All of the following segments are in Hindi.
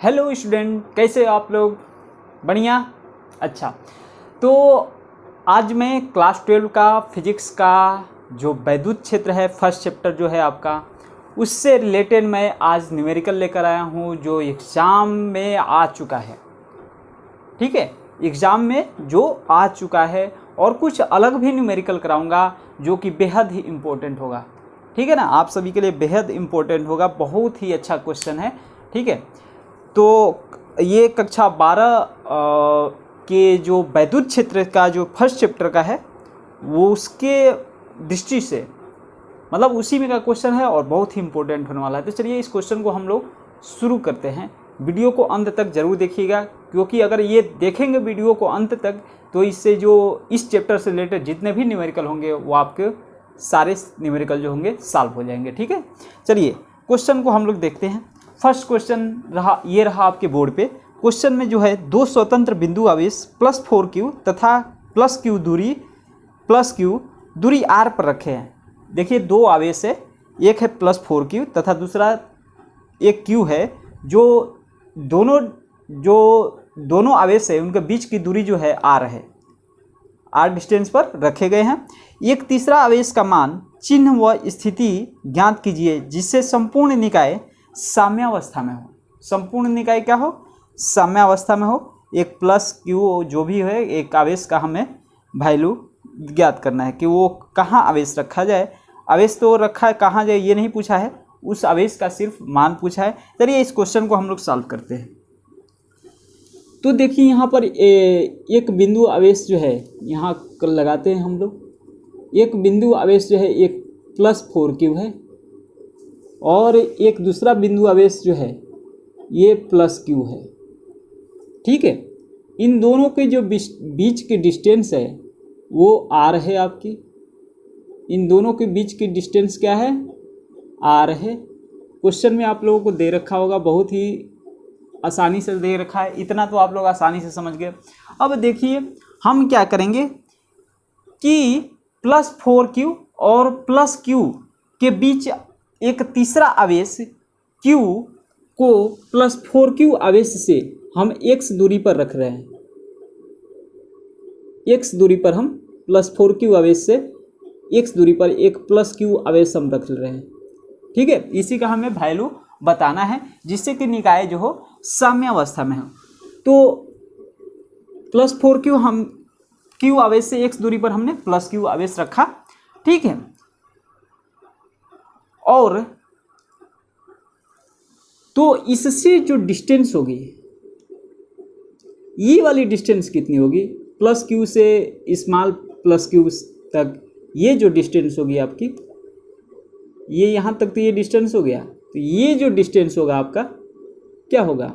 हेलो स्टूडेंट, कैसे हो आप लोग? बढ़िया। अच्छा, तो आज मैं क्लास 12 का फिजिक्स का जो वैद्युत क्षेत्र है, फर्स्ट चैप्टर जो है आपका, उससे रिलेटेड मैं आज न्यूमेरिकल लेकर आया हूँ जो एग्ज़ाम में आ चुका है। ठीक है, एग्ज़ाम में जो आ चुका है, और कुछ अलग भी न्यूमेरिकल कराऊंगा जो कि बेहद ही इम्पोर्टेंट होगा। ठीक है ना, आप सभी के लिए बेहद इम्पोर्टेंट होगा। बहुत ही अच्छा क्वेश्चन है। ठीक है, तो ये कक्षा 12 के जो वैद्युत क्षेत्र का जो फर्स्ट चैप्टर का है, वो उसके दृष्टि से मतलब उसी में का क्वेश्चन है और बहुत ही इम्पोर्टेंट होने वाला है। तो चलिए इस क्वेश्चन को हम लोग शुरू करते हैं। वीडियो को अंत तक जरूर देखिएगा, क्योंकि अगर ये देखेंगे वीडियो को अंत तक तो इससे जो इस चैप्टर से रिलेटेड जितने भी न्यूमेरिकल होंगे वो आपके सारे न्यूमेरिकल जो होंगे सॉल्व हो जाएंगे। ठीक है, चलिए क्वेश्चन को हम लोग देखते हैं। फर्स्ट क्वेश्चन रहा आपके बोर्ड पे। क्वेश्चन में जो है दो स्वतंत्र बिंदु आवेश +4q तथा +q दूरी r पर रखे हैं। देखिए दो आवेश है, एक है +4q तथा दूसरा एक q है। जो दोनों आवेश है उनके बीच की दूरी जो है r है, r डिस्टेंस पर रखे गए हैं। एक तीसरा आवेश का मान, चिन्ह व स्थिति ज्ञात कीजिए जिससे संपूर्ण निकाय साम्यावस्था में हो। संपूर्ण निकाय क्या हो? साम्यावस्था में हो। एक +q जो भी है एक आवेश का हमें वैल्यू ज्ञात करना है कि वो कहाँ आवेश रखा जाए। आवेश तो रखा है, कहाँ जाए ये नहीं पूछा है, उस आवेश का सिर्फ मान पूछा है। चलिए इस क्वेश्चन को हम लोग सॉल्व करते हैं। तो देखिए यहाँ पर एक बिंदु आवेश जो है यहाँ लगाते हैं हम लोग। एक बिंदु आवेश जो है एक +4q है और एक दूसरा बिंदु आवेश जो है ये +q है। ठीक है, इन दोनों के जो बीच की डिस्टेंस है वो r है आपकी। इन दोनों के बीच की डिस्टेंस क्या है? r है। क्वेश्चन में आप लोगों को दे रखा होगा, बहुत ही आसानी से दे रखा है, इतना तो आप लोग आसानी से समझ गए। अब देखिए हम क्या करेंगे कि +4q और +q के बीच एक तीसरा आवेश q को +4q आवेश से हम x दूरी पर रख रहे हैं। x दूरी पर हम +4q आवेश से x दूरी पर एक +q आवेश हम रख रहे हैं। ठीक है, इसी का हमें वैल्यू बताना है जिससे कि निकाय जो हो साम्यावस्था में हो। तो +4q हम q आवेश से x दूरी पर हमने +q आवेश रखा। ठीक है, और तो इससे जो डिस्टेंस होगी, ये वाली डिस्टेंस कितनी होगी? +q से q तक ये जो डिस्टेंस होगी आपकी, ये यहाँ तक तो ये डिस्टेंस हो गया। तो ये जो डिस्टेंस होगा आपका क्या होगा?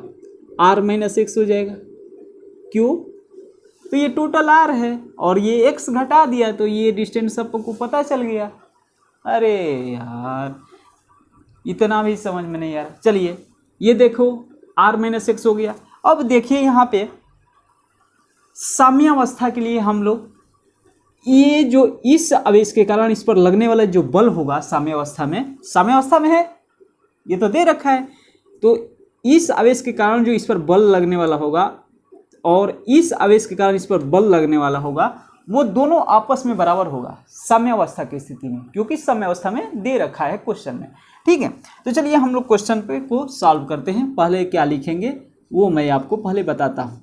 r - x हो जाएगा। क्यों? तो ये टोटल r है और ये x घटा दिया तो ये डिस्टेंस सबको पता चल गया। अरे यार, इतना भी समझ में नहीं आ रहा। चलिए ये देखो r - x हो गया। अब देखिए यहाँ पे साम्यावस्था के लिए हम लोग ये जो इस आवेश के कारण इस पर लगने वाला जो बल होगा साम्यावस्था में है, ये तो दे रखा है। तो इस आवेश के कारण जो इस पर बल लगने वाला होगा और इस आवेश के कारण इस पर बल लगने वाला होगा, वो दोनों आपस में बराबर होगा साम्यावस्था की स्थिति में, क्योंकि साम्यावस्था में दे रखा है क्वेश्चन में। ठीक है, तो चलिए हम लोग क्वेश्चन पे को सॉल्व करते हैं। पहले क्या लिखेंगे वो मैं आपको पहले बताता हूँ।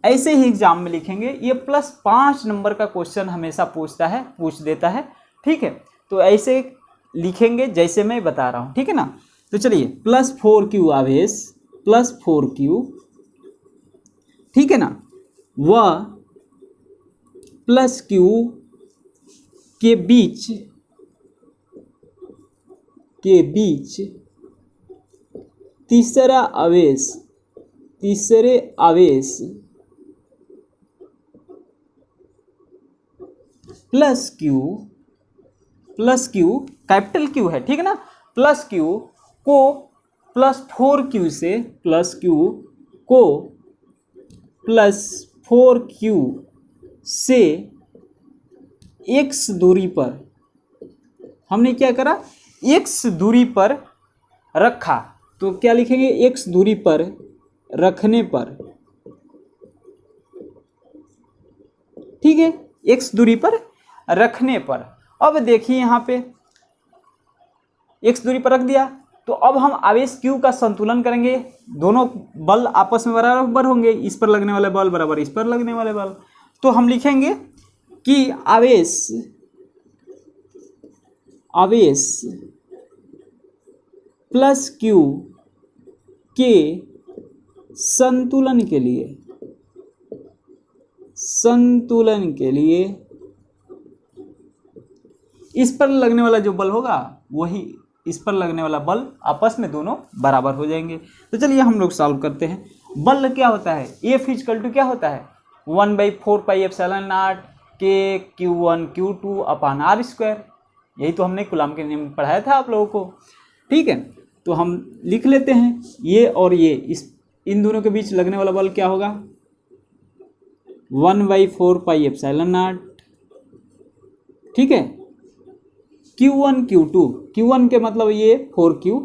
ऐसे ही एग्जाम में लिखेंगे। ये +5 नंबर का क्वेश्चन हमेशा पूछ देता है। ठीक है, तो ऐसे लिखेंगे जैसे मैं बता रहा हूँ। ठीक है ना, तो चलिए +4q आवेश +4q, ठीक है ना, व +q के बीच तीसरे आवेश +q कैपिटल Q है। ठीक है ना, +q को +4q से x दूरी पर हमने क्या करा? x दूरी पर रखा। तो क्या लिखेंगे? x दूरी पर रखने पर, ठीक है, x दूरी पर रखने पर। अब देखिए यहाँ पे x दूरी पर रख दिया, तो अब हम आवेश q का संतुलन करेंगे। दोनों बल आपस में बराबर होंगे, इस पर लगने वाले बल बराबर इस पर लगने वाले बल। तो हम लिखेंगे कि आवेश प्लस q के संतुलन के लिए इस पर लगने वाला जो बल होगा वही इस पर लगने वाला बल आपस में दोनों बराबर हो जाएंगे। तो चलिए हम लोग सॉल्व करते हैं। बल क्या होता है, F इक्वल टू क्या होता है 1/4πε0 के Q1 Q2 अपान R स्क्वायर। यही तो हमने कूलाम के नियम में पढ़ाया था आप लोगों को, ठीक है। तो हम लिख लेते हैं ये और ये, इन दोनों के बीच लगने वाला बल क्या होगा 1/4πε0, ठीक है। Q1 Q2, Q1 के मतलब ये 4Q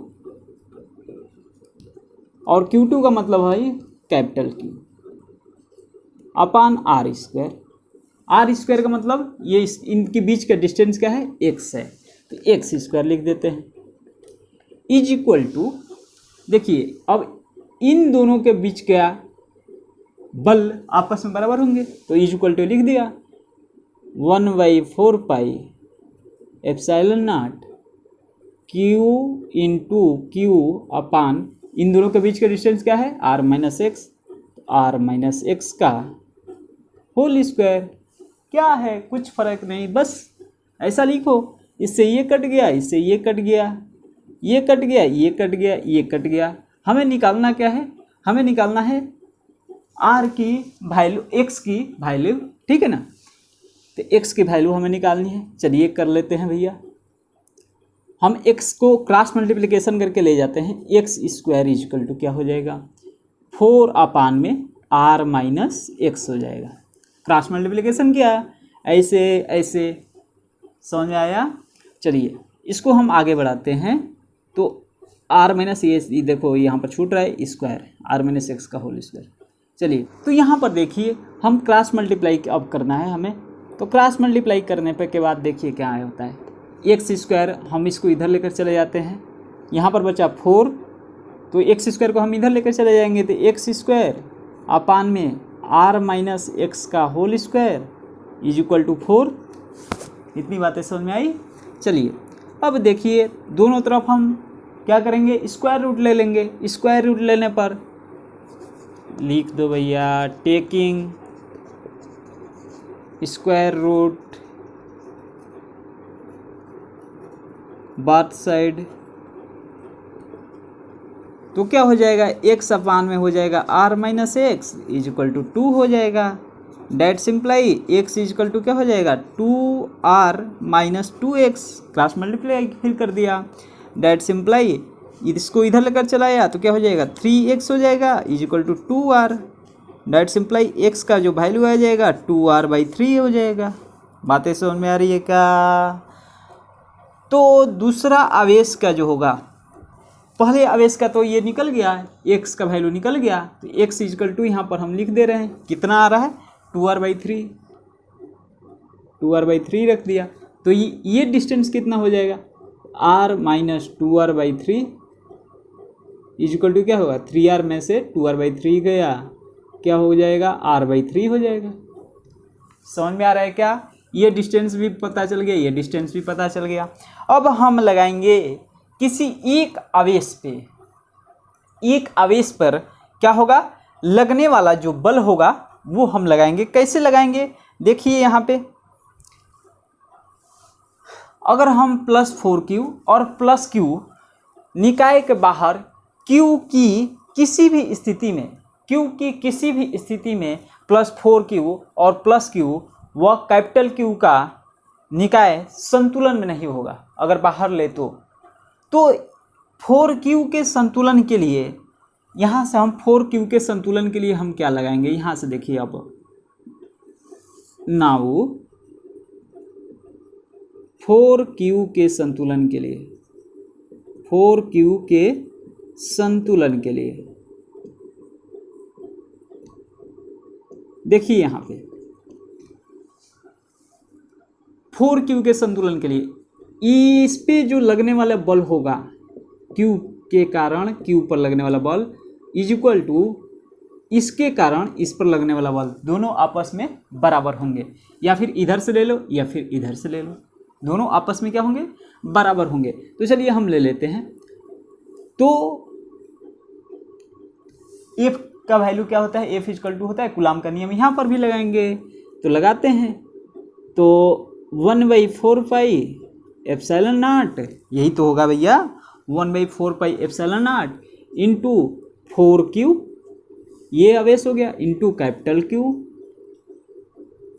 और Q2 का मतलब है कैपिटल Q अपान R स्क्वायर। R स्क्वायर का मतलब ये इनके बीच का डिस्टेंस क्या है x है, तो x स्क्वायर लिख देते हैं इज इक्वल टू, देखिए अब इन दोनों के बीच क्या बल आपस में बराबर होंगे, तो इज इक्वल टू लिख दिया 1/4πε0 Q इंटू Q अपान इन दोनों के बीच का डिस्टेंस क्या है R minus x, R minus x का होल स्क्वायर। क्या है, कुछ फर्क नहीं, बस ऐसा लिखो। इससे ये कट गया, इससे ये कट गया, ये कट गया, ये कट गया, ये कट गया। हमें निकालना क्या है, हमें निकालना है R की वैल्यू, x की वैल्यू, ठीक है ना। तो x की वैल्यू हमें निकालनी है। चलिए कर लेते हैं भैया, हम x को क्रॉस मल्टीप्लिकेशन करके ले जाते हैं। x स्क्वायर इक्वल टू क्या हो जाएगा 4 अपान में R माइनस एक्स हो जाएगा। क्रॉस मल्टीप्लिकेशन किया, ऐसे ऐसे, समझ में आया। चलिए इसको हम आगे बढ़ाते हैं। तो R माइनस ये देखो यहाँ पर छूट रहा है स्क्वायर, R माइनस एक्स का होल स्क्वायर। चलिए तो यहाँ पर देखिए हम क्रॉस मल्टीप्लाई अब करना है हमें। तो क्रॉस मल्टीप्लाई करने पे के बाद देखिए क्या होता है, एक्स स्क्वायर हम इसको इधर लेकर चले जाते हैं, यहाँ पर बचा 4, तो एक्स स्क्वायर को हम इधर लेकर चले जाएंगे, तो एक्स स्क्वायर अपान में R माइनस एक्स का whole square is equal to 4। इतनी बातें समझ में आई। चलिए अब देखिए दोनों तरफ हम क्या करेंगे, स्क्वायर रूट ले लेंगे। स्क्वायर रूट लेने पर लिख दो भैया taking square root both side, तो क्या हो जाएगा x अपान में हो जाएगा R minus x is equal to 2 हो जाएगा। That simply x is equal to क्या हो जाएगा 2R minus 2x, cross multiply फिर कर दिया। डेट सिंप्लाई इसको इधर लेकर चलाया तो क्या हो जाएगा 3x हो जाएगा is equal to 2R। That simply x का जो वैल्यू आ जाएगा 2R/3 हो जाएगा। बातें समझ में आ रही है क्या। तो दूसरा आवेश का जो होगा, पहले आवेश का तो ये निकल गया, x का वैल्यू निकल गया, तो x इक्वल टू यहाँ पर हम लिख दे रहे हैं, कितना आ रहा है 2R/3, 2R/3 रख दिया। तो ये डिस्टेंस कितना हो जाएगा R minus 2R/3 equal to क्या होगा 3R में से 2R/3 गया, क्या हो जाएगा R/3 हो जाएगा। समझ में आ रहा है क्या। ये डिस्टेंस भी पता चल गया, ये डिस्टेंस भी पता चल गया। अब हम लगाएंगे किसी एक आवेश पर क्या होगा, लगने वाला जो बल होगा वो हम लगाएंगे। कैसे लगाएंगे, देखिए यहाँ पे अगर हम +4Q और +Q निकाय के बाहर Q की किसी भी स्थिति में +4Q और +Q वह कैपिटल Q का निकाय संतुलन में नहीं होगा अगर बाहर ले तो 4Q के संतुलन के लिए यहाँ से हम 4Q के संतुलन के लिए हम क्या लगाएंगे, यहाँ से देखिए अब नाउ 4Q के संतुलन के लिए, 4Q के संतुलन के लिए देखिए यहाँ पे 4Q के संतुलन के लिए इस पे जो लगने वाला बल होगा Q के कारण Q पर लगने वाला बल इज इक्वल टू इसके कारण इस पर लगने वाला बल, दोनों आपस में बराबर होंगे। या फिर इधर से ले लो या फिर इधर से ले लो, दोनों आपस में क्या होंगे, बराबर होंगे। तो चलिए हम ले लेते हैं। तो F का वैल्यू क्या होता है, F इक्वल टू होता है कूलाम का नियम, यहाँ पर भी लगाएंगे तो लगाते हैं। तो 1/4 पाई एप्सिलॉन नॉट, यही तो होगा भैया, 1/4 pi epsilon not into 4Q, ये आवेश हो गया, इंटू कैपिटल Q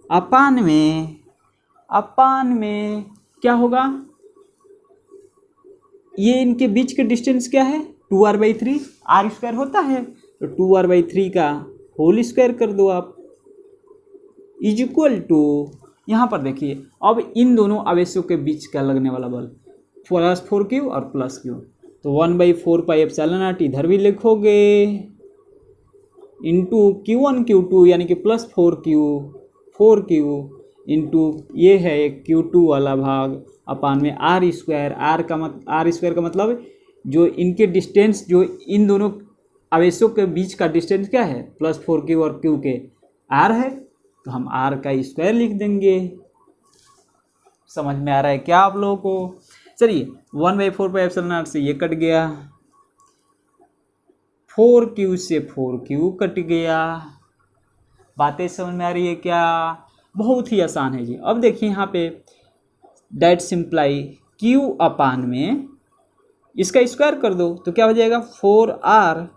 अपान में क्या होगा, ये इनके बीच के डिस्टेंस क्या है 2r/3, r स्क्वायर होता है तो 2r/3 का होल स्क्वायर कर दो आप, इज इक्वल टू, यहाँ पर देखिए अब इन दोनों आवेशों के बीच का लगने वाला बल +4Q और +Q, तो 1/4 पाई एप्सिलॉन नॉट इधर भी लिखोगे इंटू Q1 Q2 यानी कि +4Q इंटू ये है Q2 वाला भाग अपान में r स्क्वायर, r स्क्वायर का मतलब जो इनके डिस्टेंस, जो इन दोनों आवेशों के बीच का डिस्टेंस क्या है +4Q और Q के r है, तो हम r का स्क्वायर लिख देंगे। समझ में आ रहा है क्या आप लोगों को? चलिए 1/4 पाई एप्सिलॉन नॉट से ये कट गया, 4Q से 4Q कट गया। बातें समझ में आ रही है क्या? बहुत ही आसान है जी। अब देखिए यहाँ पे दैट सिंप्लाई Q अपान में इसका स्क्वायर कर दो तो क्या हो जाएगा 4r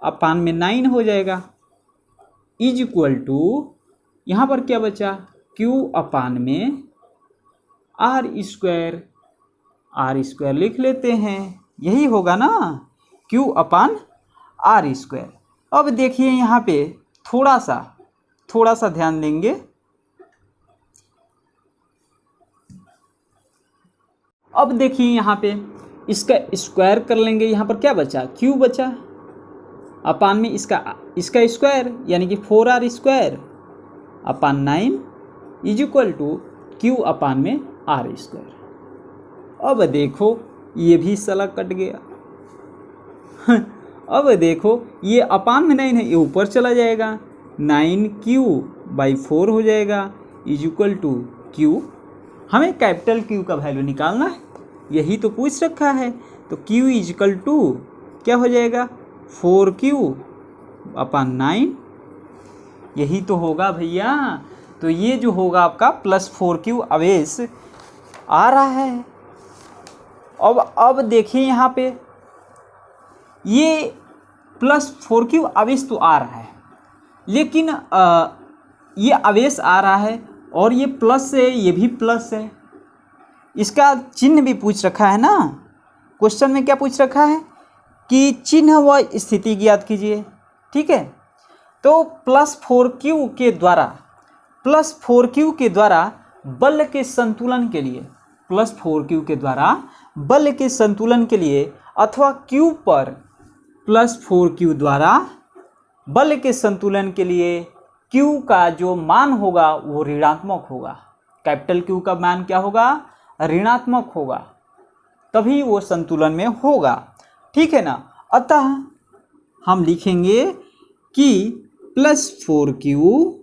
अपान में 9 हो जाएगा, इज इक्वल टू यहाँ पर क्या बचा Q अपान में r स्क्वायर लिख लेते हैं, यही होगा ना Q अपान r स्क्वायर। अब देखिए यहाँ पे थोड़ा सा ध्यान देंगे। अब देखिए यहाँ पे इसका स्क्वायर कर लेंगे, यहाँ पर क्या बचा Q बचा अपान में इसका स्क्वायर यानी कि 4r square upon 9 is equal to Q upon में r स्क्वायर। अब देखो ये भी साला कट गया अब देखो ये अपान में 9 है, ये ऊपर चला जाएगा, 9Q/4 हो जाएगा इज इक्वल टू Q। हमें कैपिटल Q का वैल्यू निकालना है, यही तो पूछ रखा है। तो Q इज इक्वल टू क्या हो जाएगा 4Q/9, यही तो होगा भैया। तो ये जो होगा आपका +4Q आवेश आ रहा है। अब देखिए यहाँ पे ये +4Q आवेश तो आ रहा है, लेकिन ये आवेश आ रहा है और ये प्लस है, ये भी प्लस है, इसका चिन्ह भी पूछ रखा है ना। क्वेश्चन में क्या पूछ रखा है कि चिन्ह व स्थिति ज्ञात कीजिए, ठीक है। तो +4Q के द्वारा बल के संतुलन के लिए, +4Q के द्वारा बल के संतुलन के लिए अथवा Q पर +4Q द्वारा बल के संतुलन के लिए Q का जो मान होगा वो ऋणात्मक होगा। कैपिटल Q का मान क्या होगा, ऋणात्मक होगा, तभी वो संतुलन में होगा, ठीक है ना। अतः हम लिखेंगे कि +4Q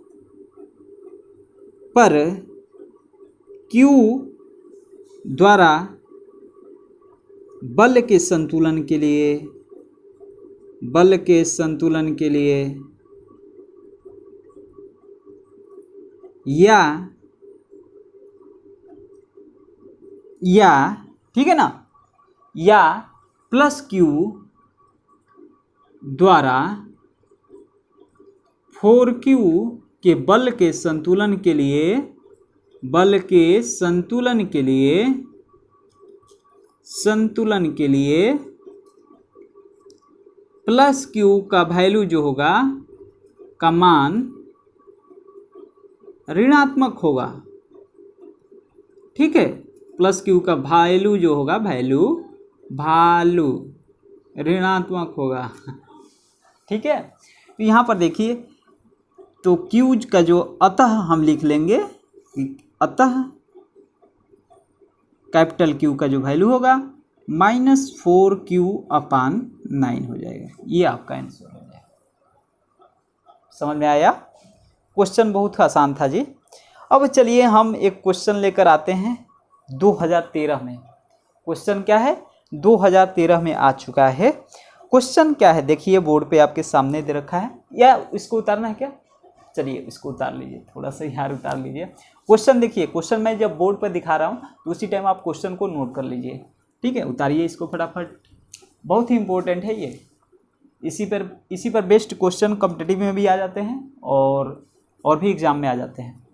पर Q द्वारा बल के संतुलन के लिए या ठीक है ना, या +Q द्वारा 4Q के बल के संतुलन के लिए +Q का वैल्यू जो होगा का मान ऋणात्मक होगा, ठीक है। +Q का वैल्यू जो होगा वैल्यू ऋणात्मक होगा, ठीक है। तो यहाँ पर देखिए तो क्यू का जो अतः हम लिख लेंगे, अतः कैपिटल क्यू का जो वैल्यू होगा -4Q/9 हो जाएगा। ये आपका आंसर हो जाएगा। समझ में आया? क्वेश्चन बहुत आसान था जी। अब चलिए हम एक क्वेश्चन लेकर आते हैं 2013 में। क्वेश्चन क्या है? 2013 में आ चुका है। क्वेश्चन क्या है देखिए, बोर्ड पे आपके सामने दे रखा है, या इसको उतारना है क्या? चलिए इसको उतार लीजिए, थोड़ा सा यार उतार लीजिए। क्वेश्चन देखिए, क्वेश्चन मैं जब बोर्ड पर दिखा रहा हूँ तो उसी टाइम आप क्वेश्चन को नोट कर लीजिए, ठीक है? उतारिए इसको फटाफट, बहुत ही इंपॉर्टेंट है ये। इसी पर बेस्ड क्वेश्चन कॉम्पिटिटिव में भी आ जाते हैं और भी एग्जाम में आ जाते हैं।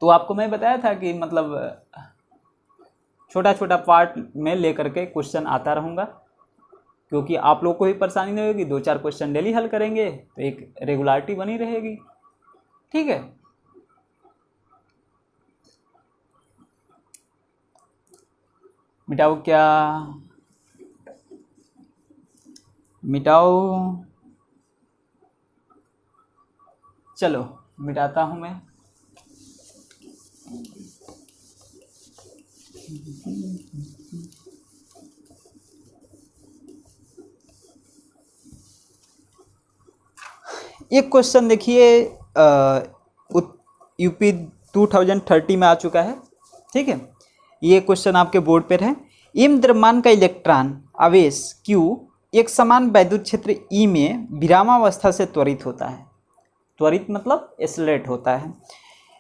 तो आपको मैं बताया था कि मतलब छोटा छोटा पार्ट में लेकर के क्वेश्चन आता रहूँगा, क्योंकि आप लोग को ही परेशानी नहीं होगी। 2-4 क्वेश्चन डेली हल करेंगे तो एक रेगुलरिटी बनी रहेगी, ठीक है? मिटाओ क्या? मिटाओ, चलो मिटाता हूं मैं। एक क्वेश्चन देखिए, यूपी 2030 में आ चुका है, ठीक है? ये क्वेश्चन आपके बोर्ड पर है। एम द्रव्यमान का इलेक्ट्रॉन आवेश Q एक समान वैद्युत क्षेत्र E में विरामावस्था से त्वरित होता है। त्वरित मतलब एक्सेलरेट होता है।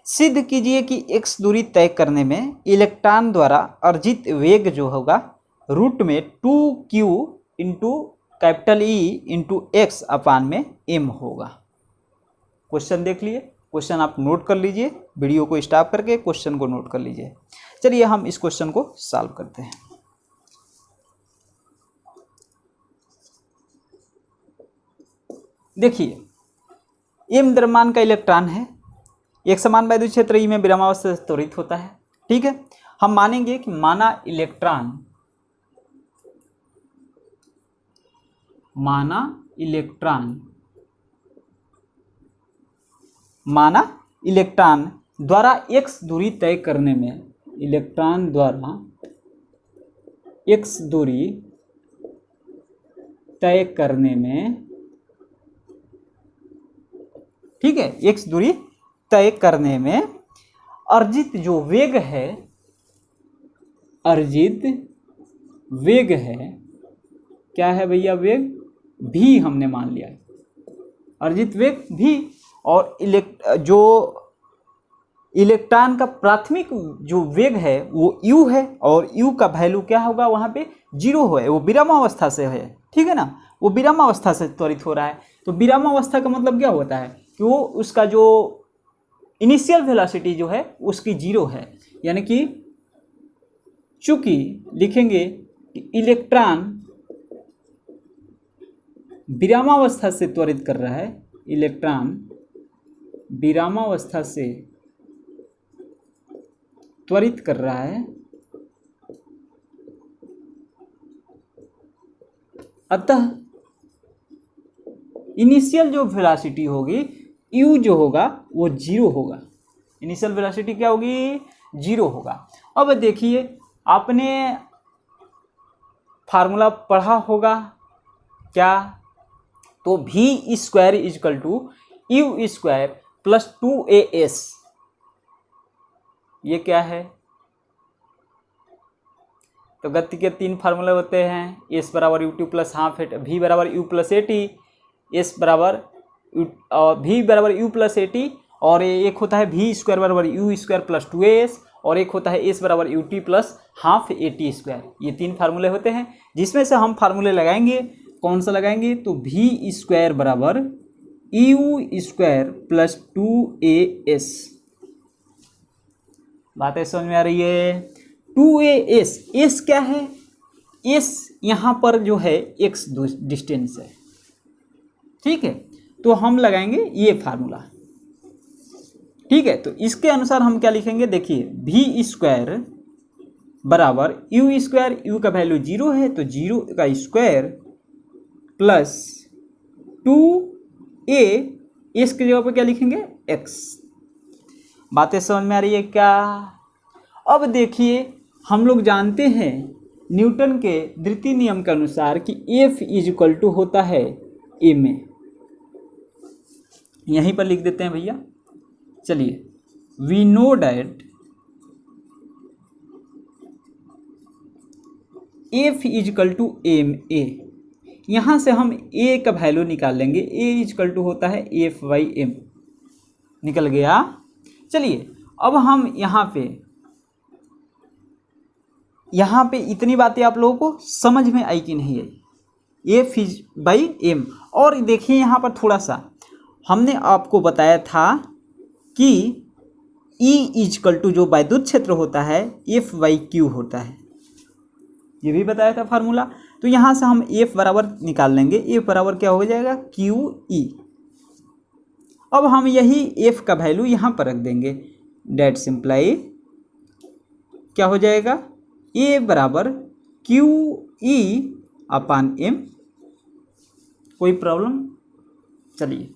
सिद्ध कीजिए कि x दूरी तय करने में इलेक्ट्रॉन द्वारा अर्जित वेग जो होगा रूट में 2Q into capital E into X upon में m होगा। क्वेश्चन देख लिए, क्वेश्चन आप नोट कर लीजिए, वीडियो को स्टॉप करके क्वेश्चन को नोट कर लीजिए। चलिए हम इस क्वेश्चन को सॉल्व करते हैं। देखिए, m द्रव्यमान का इलेक्ट्रॉन है, एक समान वैद्युत क्षेत्र E में विरामावस्था से त्वरित होता है, ठीक है? हम मानेंगे कि माना इलेक्ट्रॉन द्वारा x दूरी तय करने में, इलेक्ट्रॉन द्वारा x दूरी तय करने में, ठीक है, x दूरी तय करने में अर्जित जो वेग है, अर्जित वेग है, क्या है भैया? वेग v हमने मान लिया, अर्जित वेग v। और जो इलेक्ट्रॉन का प्राथमिक जो वेग है वो u है, और u का वैल्यू क्या होगा? वहाँ पे 0 है, वो विरामावस्था से है, ठीक है ना? वो विरामावस्था से त्वरित हो रहा है। तो विरामावस्था का मतलब क्या होता है कि वो उसका जो इनिशियल वेलोसिटी जो है उसकी 0 है, यानी कि चूंकि लिखेंगे कि इलेक्ट्रॉन विरामावस्था से त्वरित कर रहा है, इलेक्ट्रॉन विरामावस्था से त्वरित कर रहा है, अतः इनिशियल जो वेलोसिटी होगी u जो होगा वो 0 होगा। इनिशियल वेलोसिटी क्या होगी? 0 होगा। अब देखिए, आपने फार्मूला पढ़ा होगा क्या? तो v square is equal to u square plus 2as, ये क्या है? तो गति के 3 फार्मूले होते हैं, s बराबर u2 प्लस हाफ v बराबर u प्लस एटी, s बराबर v बराबर u प्लस एटी, और एक होता है v स्क्वायर बराबर u स्क्वायर प्लस 2as, और एक होता है s बराबर ut plus half eighty square. ये 3 फार्मूले होते हैं, जिसमें से हम फार्मूले लगाएंगे। कौन सा लगाएंगे? तो v स्क्वायर बराबर u स्क्वायर प्लस 2as। बातें समझ में आ रही है? 2as, s क्या है? s यहाँ पर जो है x डिस्टेंस है, ठीक है? तो हम लगाएंगे ये फार्मूला, ठीक है? तो इसके अनुसार हम क्या लिखेंगे? देखिए, v स्क्वायर बराबर u स्क्वायर, u का वैल्यू 0 है तो 0 का स्क्वायर प्लस 2a एस की जगह पे क्या लिखेंगे, एक्स। बातें समझ में आ रही है क्या? अब देखिए हम लोग जानते हैं न्यूटन के द्वितीय नियम के अनुसार कि एफ इज इक्वल टू होता है ए में। यहीं पर लिख देते हैं भैया। चलिए, we know that F is equal to M A. यहाँ से हम ए का वैल्यू निकाल लेंगे। ए इज इक्वल टू होता है एफ बाई एम। निकल गया। चलिए अब हम यहाँ पे इतनी बातें आप लोगों को समझ में आई कि नहीं आई? F is by M. और देखिए यहाँ पर थोड़ा सा हमने आपको बताया था कि ई इजकल टू जो विद्युत क्षेत्र होता है एफ बाई क्यू होता है, ये भी बताया था फार्मूला। तो यहाँ से हम एफ बराबर निकाल लेंगे। एफ बराबर क्या हो जाएगा, क्यू ई। अब हम यही एफ का वैल्यू यहाँ पर रख देंगे। डेट सिंप्लाई क्या हो जाएगा, ए बराबर क्यू ई अपान एम। कोई प्रॉब्लम? चलिए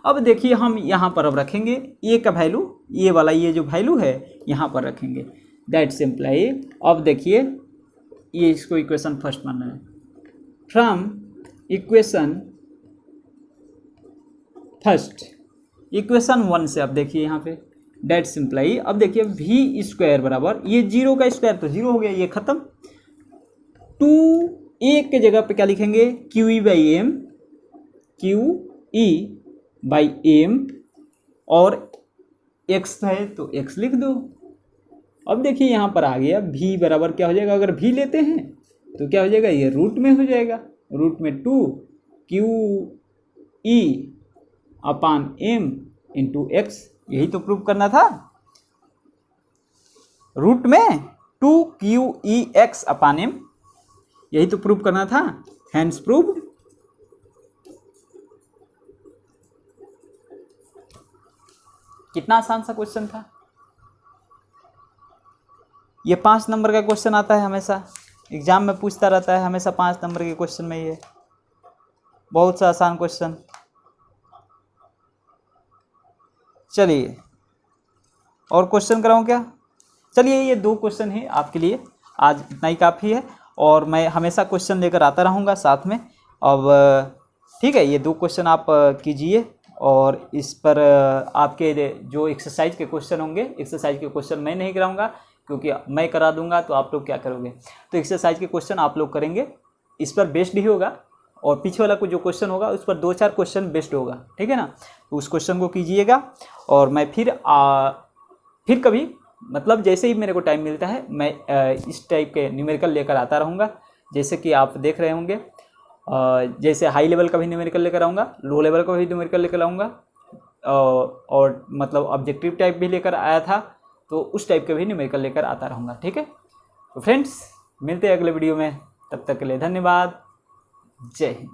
अब देखिए हम यहाँ पर अब रखेंगे ए का वैल्यू, ये वाला ये जो वैल्यू है यहाँ पर रखेंगे। दैट सिंप्लाई, अब देखिए ये इसको इक्वेशन फर्स्ट मानना है। फ्रॉम इक्वेशन फर्स्ट, इक्वेशन 1 से अब देखिए यहाँ पे डेट सिंप्लाई। अब देखिए वी स्क्वायर बराबर, ये जीरो का स्क्वायर तो जीरो हो गया, ये खत्म। टू ए के जगह पे क्या लिखेंगे, Q E by M, Q E by M, और एक्स है तो एक्स लिख दो। अब देखिए यहाँ पर आ गया v बराबर क्या हो जाएगा, अगर v लेते हैं तो क्या हो जाएगा, ये रूट में हो जाएगा। रूट में 2 Q E upon M into x. यही तो प्रूव करना था। रूट में 2 Q E x upon M, यही तो प्रूव करना था। Hence proved. कितना आसान सा क्वेश्चन था। ये 5 नंबर का क्वेश्चन आता है हमेशा, एग्जाम में पूछता रहता है हमेशा 5 नंबर के क्वेश्चन में। ये बहुत सा आसान क्वेश्चन। चलिए और क्वेश्चन कराऊं क्या? चलिए ये 2 क्वेश्चन है आपके लिए, आज इतना ही काफ़ी है। और मैं हमेशा क्वेश्चन लेकर आता रहूँगा साथ में। अब ठीक है, ये 2 क्वेश्चन आप कीजिए, और इस पर आपके जो एक्सरसाइज के क्वेश्चन होंगे, एक्सरसाइज के क्वेश्चन मैं नहीं कराऊंगा क्योंकि मैं करा दूंगा तो आप लोग क्या करोगे। तो एक्सरसाइज के क्वेश्चन आप लोग करेंगे, इस पर बेस्ड ही होगा। और पीछे वाला जो क्वेश्चन होगा उस पर 2-4 क्वेश्चन बेस्ड होगा, ठीक है ना। तो उस क्वेश्चन को कीजिएगा, और मैं फिर कभी मतलब जैसे ही मेरे को टाइम मिलता है मैं इस टाइप के न्यूमेरिकल लेकर आता रहूँगा। जैसे कि आप देख रहे होंगे, जैसे हाई लेवल का भी न्यूमेरिकल लेकर आऊँगा, लो लेवल का भी न्यूमेरिकल लेकर आऊँगा, और मतलब ऑब्जेक्टिव टाइप भी लेकर आया था, तो उस टाइप के भी न्यूमेरिकल लेकर आता रहूँगा, ठीक है। तो फ्रेंड्स मिलते हैं अगले वीडियो में, तब तक के लिए धन्यवाद। जय हिंद।